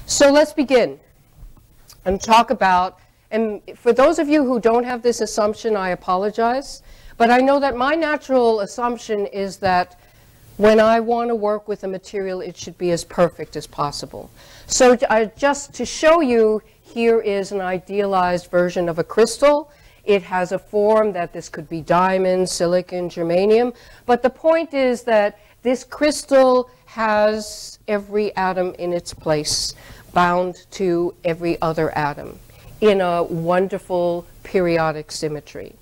So let's begin and talk about, and for those of you who don't have this assumption, I apologize, but I know that my natural assumption is that when I want to work with a material, it should be as perfect as possible. So just to show you, here is an idealized version of a crystal. It has a form that this could be diamond, silicon, germanium, but the point is that this crystal has every atom in its place, bound to every other atom in a wonderful periodic symmetry.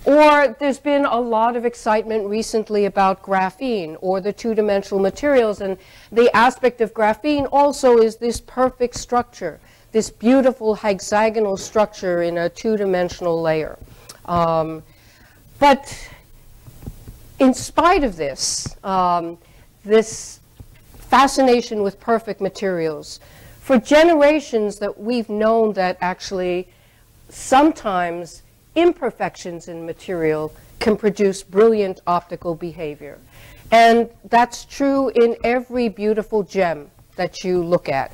Or there's been a lot of excitement recently about graphene or the two-dimensional materials, and the aspect of graphene also is this perfect structure, this beautiful hexagonal structure in a two-dimensional layer. But in spite of this, this fascination with perfect materials, for generations that we've known that actually sometimes imperfections in material can produce brilliant optical behavior. And that's true in every beautiful gem that you look at.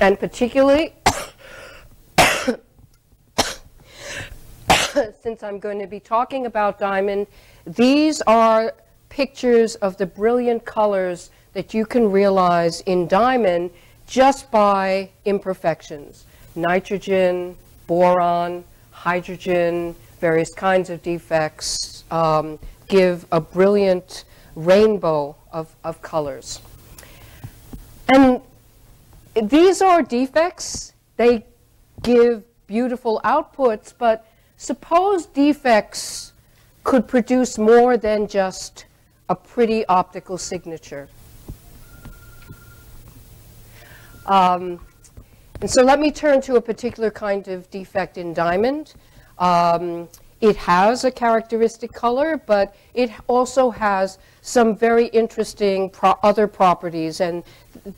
And particularly, since I'm going to be talking about diamond, these are pictures of the brilliant colors that you can realize in diamond just by imperfections. Nitrogen, boron, hydrogen, various kinds of defects give a brilliant rainbow of colors. And these are defects. They give beautiful outputs, but suppose defects could produce more than just a pretty optical signature. And so let me turn to a particular kind of defect in diamond. It has a characteristic color, but it also has some very interesting other properties. And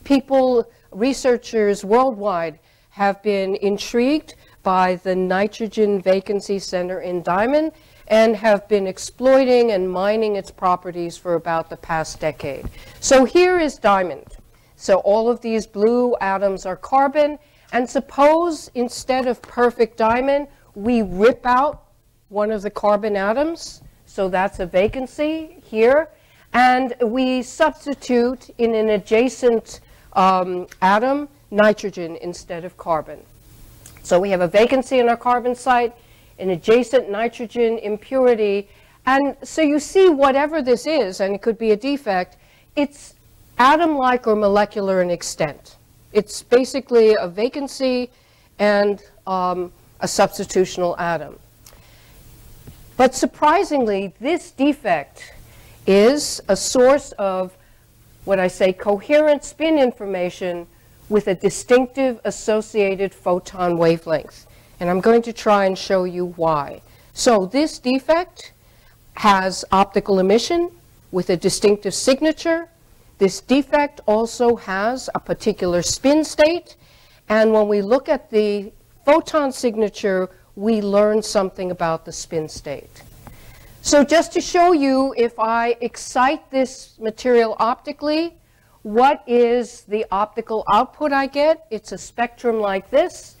people, researchers worldwide, have been intrigued by the Nitrogen-Vacancy center in diamond and have been exploiting and mining its properties for about the past decade. So here is diamond. So all of these blue atoms are carbon, and suppose instead of perfect diamond, we rip out one of the carbon atoms, so that's a vacancy here, and we substitute in an adjacent atom nitrogen instead of carbon. So we have a vacancy in our carbon site, an adjacent nitrogen impurity, and so you see whatever this is, and it could be a defect, it's atom-like or molecular in extent. It's basically a vacancy and a substitutional atom. But surprisingly, this defect is a source of what I say coherent spin information with a distinctive associated photon wavelength. And I'm going to try and show you why. So this defect has optical emission with a distinctive signature. This defect also has a particular spin state, and when we look at the photon signature, we learn something about the spin state. So just to show you, if I excite this material optically, what is the optical output I get? It's a spectrum like this,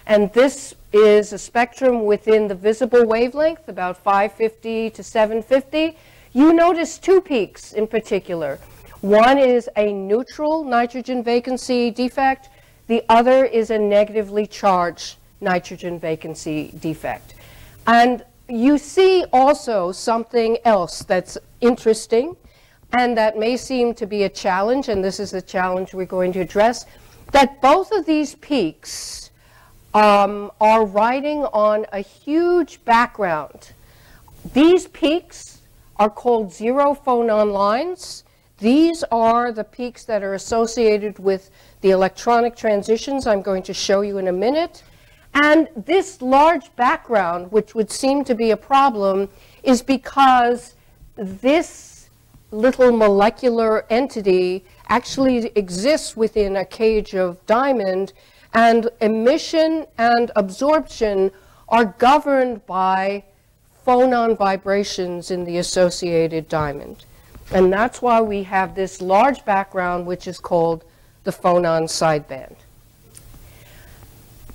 and this is a spectrum within the visible wavelength, about 550 to 750. You notice two peaks in particular. One is a neutral nitrogen vacancy defect. The other is a negatively charged nitrogen vacancy defect. And you see also something else that's interesting and that may seem to be a challenge, and this is a challenge we're going to address, that both of these peaks are riding on a huge background. These peaks are called zero phonon lines. These are the peaks that are associated with the electronic transitions I'm going to show you in a minute. And this large background, which would seem to be a problem, is because this little molecular entity actually exists within a cage of diamond, and emission and absorption are governed by phonon vibrations in the associated diamond. And that's why we have this large background, which is called the phonon sideband.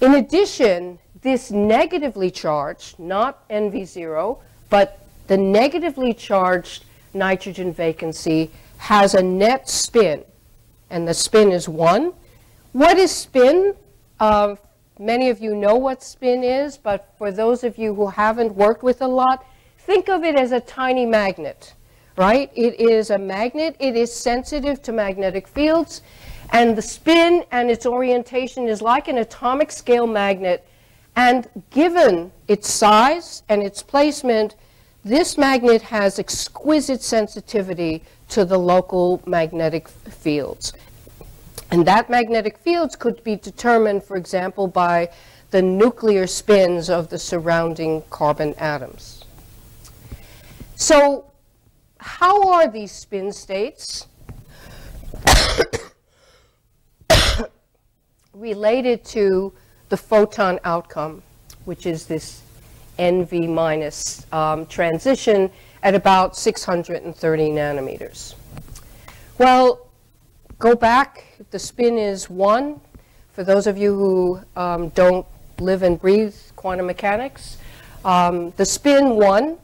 In addition, this negatively charged, not NV0, but the negatively charged nitrogen vacancy has a net spin, and the spin is 1. What is spin? Many of you know what spin is, but for those of you who haven't worked with a lot, think of it as a tiny magnet, right? It is a magnet. It is sensitive to magnetic fields, and the spin and its orientation is like an atomic scale magnet, and given its size and its placement, this magnet has exquisite sensitivity to the local magnetic fields. And that magnetic fields could be determined, for example, by the nuclear spins of the surrounding carbon atoms. So how are these spin states related to the photon outcome, which is this NV minus transition at about 630 nanometers? Well, go back. The spin is 1. For those of you who don't live and breathe quantum mechanics, the spin 1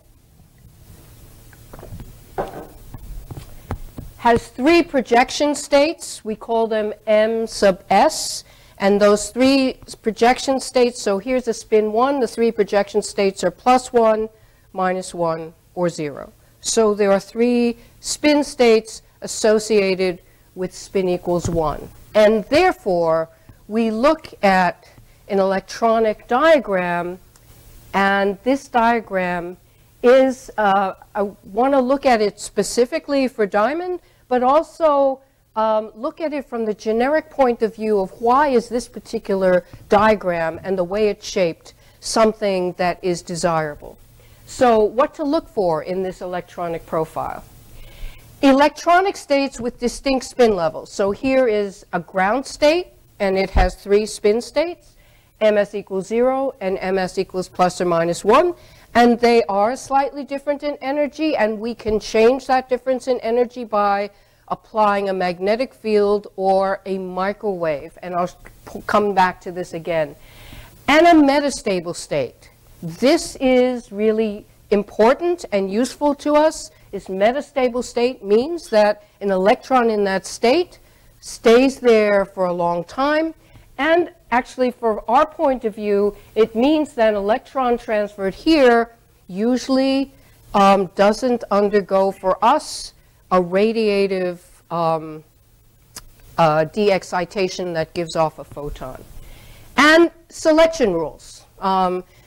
has 3 projection states. We call them M sub S. And those 3 projection states, so here's a spin 1. The 3 projection states are +1, -1, or 0. So there are 3 spin states associated with spin equals 1. And therefore, we look at an electronic diagram, and this diagram is, I want to look at it specifically for diamond, but also look at it from the generic point of view of why is this particular diagram and the way it's shaped something that is desirable. So what to look for in this electronic profile? Electronic states with distinct spin levels. So here is a ground state, and it has 3 spin states, ms equals 0 and ms equals ±1. And they are slightly different in energy, and we can change that difference in energy by applying a magnetic field or a microwave, and I'll come back to this again. And a metastable state. This is really important and useful to us. This metastable state means that an electron in that state stays there for a long time, and actually from our point of view, it means that an electron transferred here usually doesn't undergo for us a radiative de-excitation that gives off a photon. And selection rules.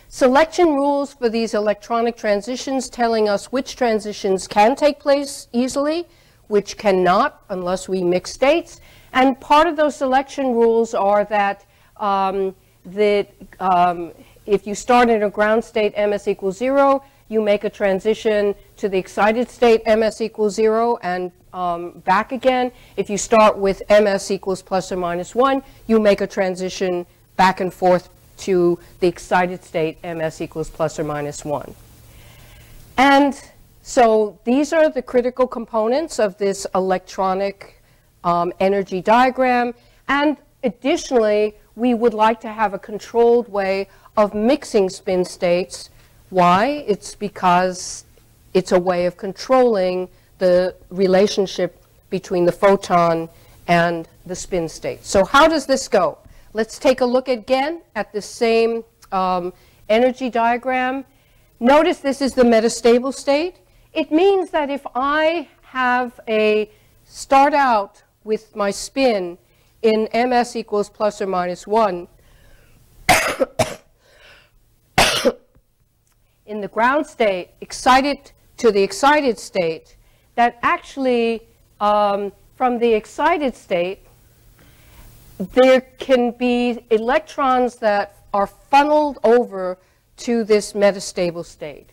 Selection rules for these electronic transitions telling us which transitions can take place easily, which cannot unless we mix states. And part of those selection rules are that, if you start in a ground state ms equals 0, you make a transition to the excited state ms equals 0 and back again. If you start with ms equals ±1, you make a transition back and forth to the excited state ms equals ±1. And so these are the critical components of this electronic energy diagram. And additionally, we would like to have a controlled way of mixing spin states. Why? It's because it's a way of controlling the relationship between the photon and the spin state. So how does this go? Let's take a look again at the same energy diagram. Notice this is the metastable state. It means that if I have a start out with my spin in ms equals ±1, in the ground state, excited to the excited state, that actually from the excited state, there can be electrons that are funneled over to this metastable state.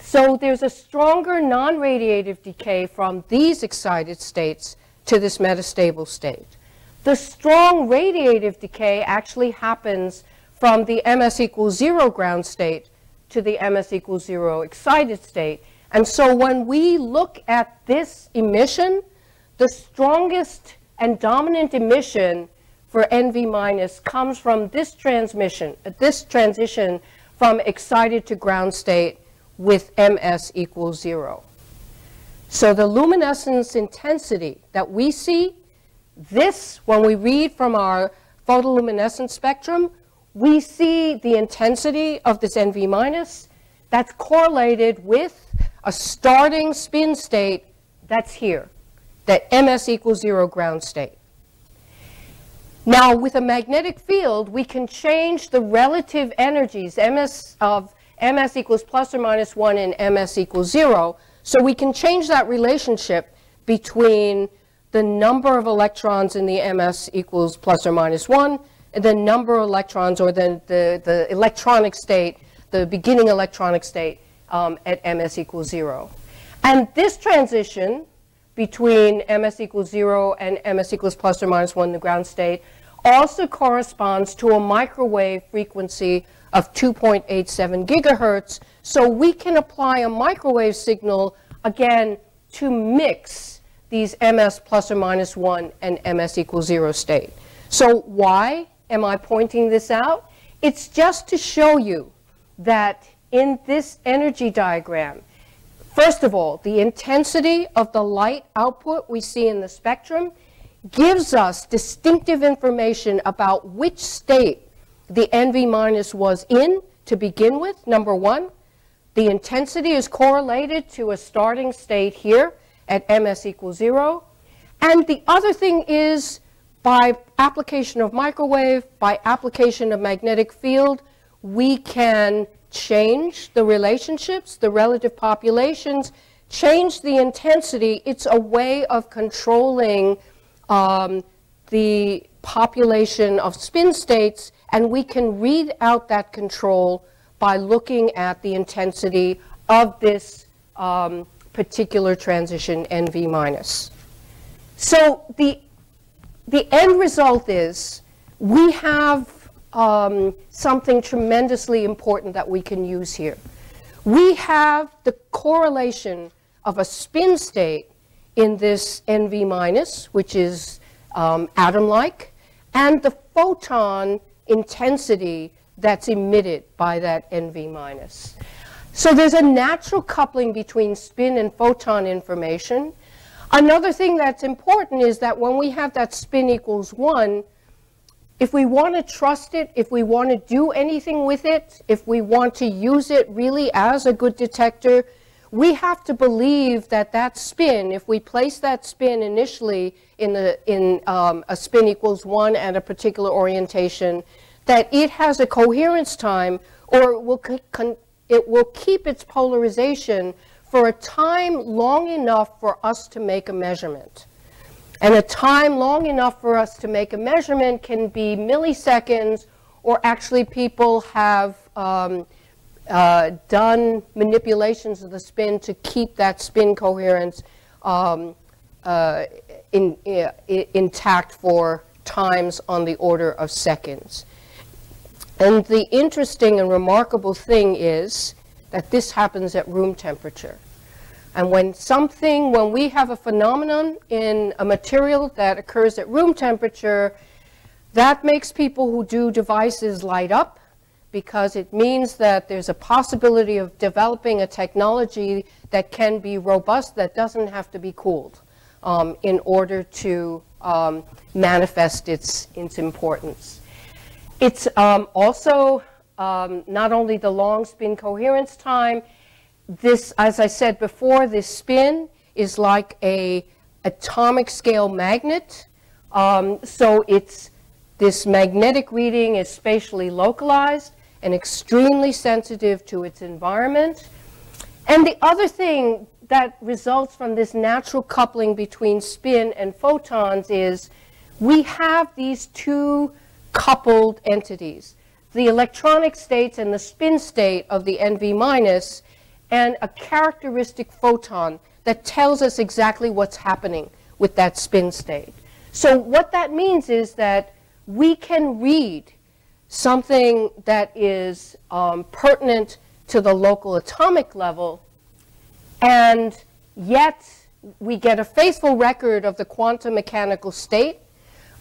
So there's a stronger non-radiative decay from these excited states to this metastable state. The strong radiative decay actually happens from the ms equals 0 ground state to the ms equals 0 excited state. And so when we look at this emission, the strongest and dominant emission for NV minus comes from this transition from excited to ground state with MS equals 0. So the luminescence intensity that we see, this, when we read from our photoluminescence spectrum, we see the intensity of this NV minus that's correlated with a starting spin state that's here, that MS equals 0 ground state. Now, with a magnetic field, we can change the relative energies, MS equals plus or minus 1 and MS equals 0. So we can change that relationship between the number of electrons in the MS equals plus or minus 1 and the number of electrons, or the electronic state, the beginning electronic state at MS equals 0. And this transition between MS equals 0 and MS equals plus or minus 1, the ground state, also corresponds to a microwave frequency of 2.87 gigahertz. So we can apply a microwave signal, again, to mix these MS plus or minus 1 and MS equals 0 state. So why am I pointing this out? It's just to show you that in this energy diagram, first of all, the intensity of the light output we see in the spectrum gives us distinctive information about which state the NV minus was in to begin with, number one. The intensity is correlated to a starting state here at MS equals 0. And the other thing is, by application of microwave, by application of magnetic field, we can change the relationships, the relative populations, change the intensity. It's a way of controlling the population of spin states, and we can read out that control by looking at the intensity of this particular transition, NV minus. So the end result is we have something tremendously important that we can use here. We have the correlation of a spin state in this NV minus, which is atom-like, and the photon intensity that's emitted by that NV minus. So there's a natural coupling between spin and photon information. Another thing that's important is that when we have that spin equals 1, if we want to trust it, if we want to do anything with it, if we want to use it really as a good detector, we have to believe that that spin, if we place that spin initially in a spin equals 1 at a particular orientation, that it has a coherence time, or it will keep its polarization for a time long enough for us to make a measurement. And a time long enough for us to make a measurement can be milliseconds, or actually people have done manipulations of the spin to keep that spin coherence intact for times on the order of seconds. And the interesting and remarkable thing is that this happens at room temperature. And when we have a phenomenon in a material that occurs at room temperature, that makes people who do devices light up, because it means that there's a possibility of developing a technology that can be robust, that doesn't have to be cooled in order to manifest its importance. It's also not only the long spin coherence time. This, as I said before, this spin is like a atomic scale magnet. So this magnetic reading is spatially localized and extremely sensitive to its environment. And the other thing that results from this natural coupling between spin and photons is we have these two coupled entities, the electronic states and the spin state of the NV minus, and a characteristic photon that tells us exactly what's happening with that spin state. So what that means is that we can read something that is pertinent to the local atomic level, and yet we get a faithful record of the quantum mechanical state,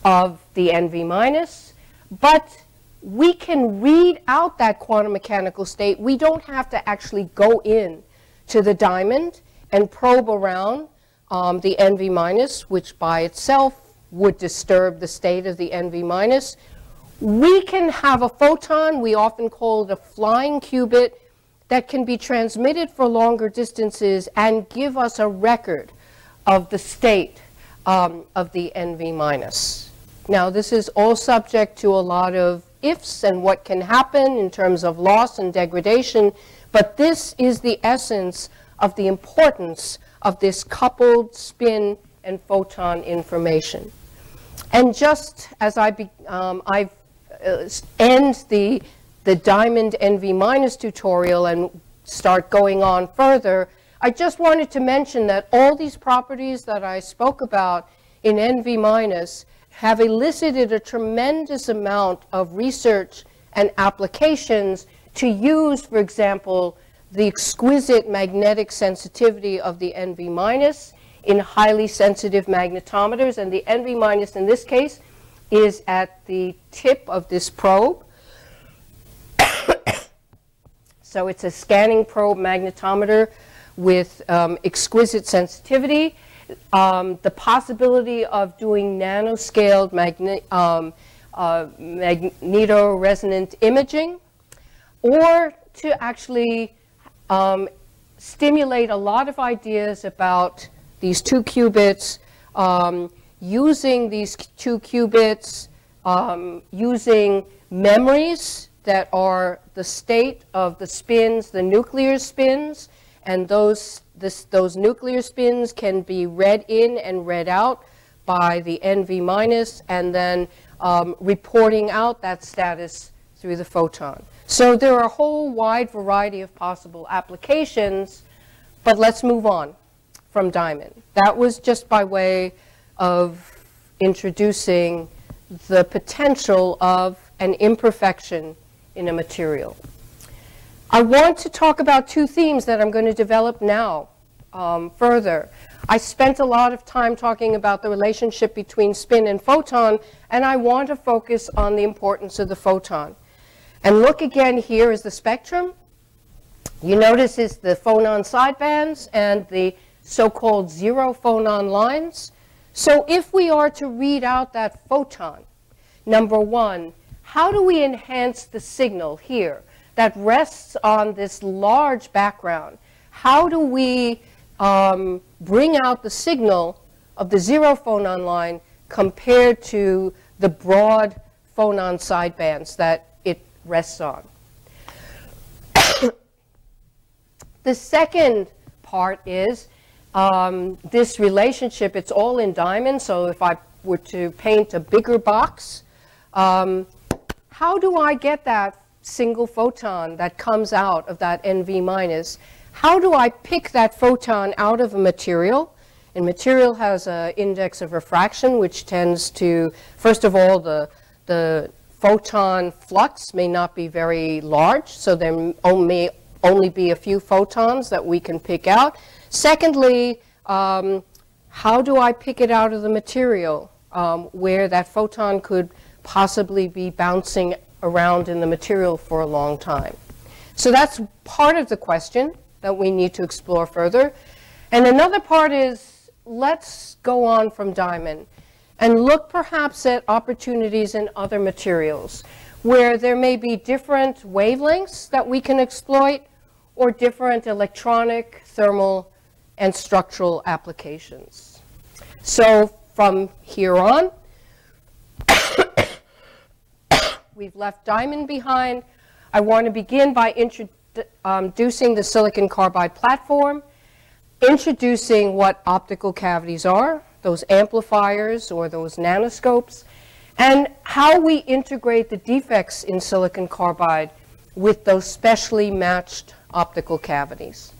of the NV minus, but we can read out that quantum mechanical state. We don't have to actually go in to the diamond and probe around the NV minus, which by itself would disturb the state of the NV minus. We can have a photon, we often call it a flying qubit, that can be transmitted for longer distances and give us a record of the state of the NV minus. Now, this is all subject to a lot of ifs and what can happen in terms of loss and degradation, but this is the essence of the importance of this coupled spin and photon information. And just as I end the diamond NV minus tutorial and start going on further, I just wanted to mention that all these properties that I spoke about in NV minus have elicited a tremendous amount of research and applications to use, for example, the exquisite magnetic sensitivity of the NV minus in highly sensitive magnetometers, and the NV minus in this case is at the tip of this probe. So it's a scanning probe magnetometer with exquisite sensitivity, the possibility of doing nanoscaled magnetoresonant imaging, or to actually stimulate a lot of ideas about these two qubits, using these two qubits, using memories that are the state of the spins, the nuclear spins, and those nuclear spins can be read in and read out by the NV minus, and then reporting out that status through the photon. So there are a whole wide variety of possible applications, but let's move on from diamond. That was just by way of introducing the potential of an imperfection in a material. I want to talk about two themes that I'm going to develop now further. I spent a lot of time talking about the relationship between spin and photon, and I want to focus on the importance of the photon. And look again, here is the spectrum. You notice it's the phonon sidebands and the so-called zero phonon lines. So if we are to read out that photon, number one, how do we enhance the signal here that rests on this large background? How do we bring out the signal of the zero phonon line compared to the broad phonon sidebands that it rests on? The second part is this relationship. It's all in diamonds, so if I were to paint a bigger box, how do I get that single photon that comes out of that NV minus? How do I pick that photon out of a material? And material has an index of refraction, which tends to, first of all, the photon flux may not be very large, so there may only be a few photons that we can pick out. Secondly, how do I pick it out of the material where that photon could possibly be bouncing around in the material for a long time? So that's part of the question that we need to explore further. And another part is, let's go on from diamond and look perhaps at opportunities in other materials where there may be different wavelengths that we can exploit, or different electronic, thermal, and structural applications. So from here on, we've left diamond behind. I want to begin by introducing the silicon carbide platform, introducing what optical cavities are, those amplifiers or those nanoscopes, and how we integrate the defects in silicon carbide with those specially matched optical cavities.